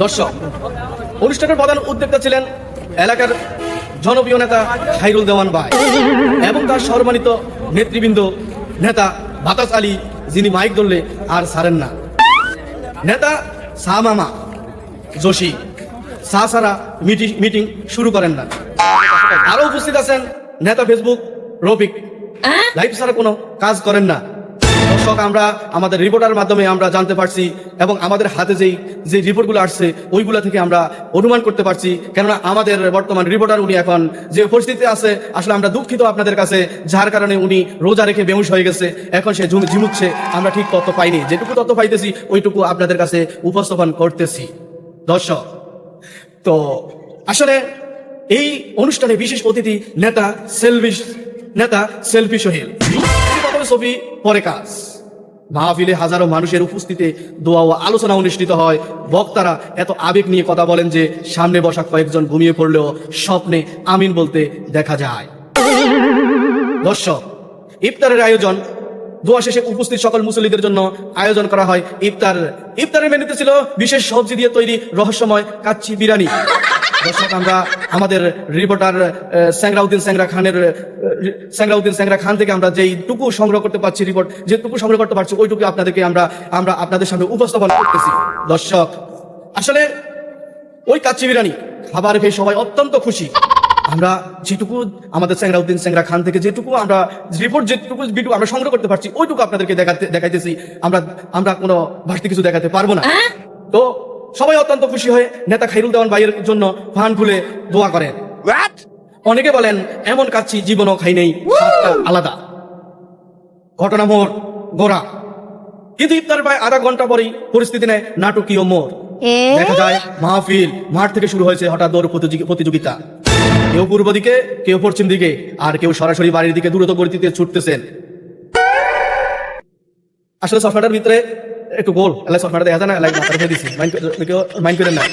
দর্শক, অনুষ্ঠানের প্রধান উদ্যোক্তা ছিলেন এলাকার জনপ্রিয় নেতা খায়রুল দেওয়ান ভাই এবং তার সম্মানিত নেতৃবৃন্দ নেতা বাতাস আলী, যিনি মাইক ধরলে আর ছাড়েন না। নেতা শাহ মামা যোশী শাহ সারা মিটিং শুরু করেন না। আরো উপস্থিত আছেন নেতা ফেসবুক রফিক, লাইভ ছাড়া কোনো কাজ করেন না। দর্শক, আমরা আমাদের রিপোর্টার মাধ্যমে আমরা জানতে পারছি এবং আমাদের হাতে যে রিপোর্টগুলো আসছে ওইগুলো থেকে আমরা অনুমান করতে পারছি, কেননা আমাদের বর্তমান রিপোর্টার উনি এখন যে পরিস্থিতিতে আছে, আসলে আমরা দুঃখিত আপনাদের কাছে, যার কারণে উনি রোজা রেখে বেহুশ হয়ে গেছে, এখন সে ঝিমুচ্ছে। আমরা ঠিক তথ্য পাইনি, যেটুকু তথ্য পাইতেছি ওইটুকু আপনাদের কাছে উপস্থাপন করতেছি। দর্শক, তো আসলে এই অনুষ্ঠানে বিশেষ অতিথি নেতা সেলফি সোহেল। প্রথমে ছবি পরে কাজ। মাহফিলে হাজারো মানুষের উপস্থিতিতে দোয়া ও আলোচনা অনুষ্ঠিত হয়। বক্তারা এত আবেগ নিয়ে কথা বলেন যে সামনে বসা কয়েকজন ঘুমিয়ে পড়লেও স্বপ্নে আমিন বলতে দেখা যায়। দর্শক, ইফতারের আয়োজন। দোয়া শেষে উপস্থিত সকল মুসল্লিদের জন্য আয়োজন করা হয় ইফতারের মেনুতে ছিল বিশেষ সবজি দিয়ে তৈরি রহস্যময় কাচ্চি বিরিয়ানি। দর্শক, আমরা আমাদের রিপোর্টার স্যাংরাউদ্দিন স্যাংরা খান থেকে আমরা যেইটুকু সংগ্রহ করতে পারছি, যেটুকু সংগ্রহ করতে পারছি ওইটুকু আপনাদেরকে আমরা আপনাদের সামনে উপস্থাপন করতেছি। দর্শক, আসলে ওই কাচ্চি বিরিয়ানি খাবার পেয়ে সবাই অত্যন্ত খুশি। আমরা যেটুকু আমাদের স্যাংরা খান থেকে যেটুকু আমরা ভিডিও আমরা সংগ্রহ করতে পারছি ওইটুকু আপনাদেরকে দেখাইতেছি। আমরা কোনো বাড়তি কিছু দেখাতে পারবো না। তো সবাই অত্যন্ত খুশি হয়ে নেতা খায়রুল দেওয়ান ভাইয়ের জন্য ফান খুলে দোয়া করেন। অনেকে বলেন এমন কাচ্চি জীবনও খাই নেই, আলাদা ঘটনা মোড় গোড়া। কিন্তু ইফতার প্রায় আধা ঘন্টা পরেই পরিস্থিতি নেয় নাটকীয় মোড়। দেখা যায় মাহফিল মাঠ থেকে শুরু হয়েছে হঠাৎ দৌড় প্রতিযোগিতা। কেউ পূর্ব দিকে, কেউ পশ্চিম দিকে, আর কেউ সরাসরি বাড়ির দিকে দ্রুত গতিতে ছুটতেছেন। আসলে সফটওয়্যারের ভিতরে একটু গোল সফটওয়্যার দেখা যায় না, লাইক মাথা রেখে দিচ্ছি, মাইন্ড করেন না।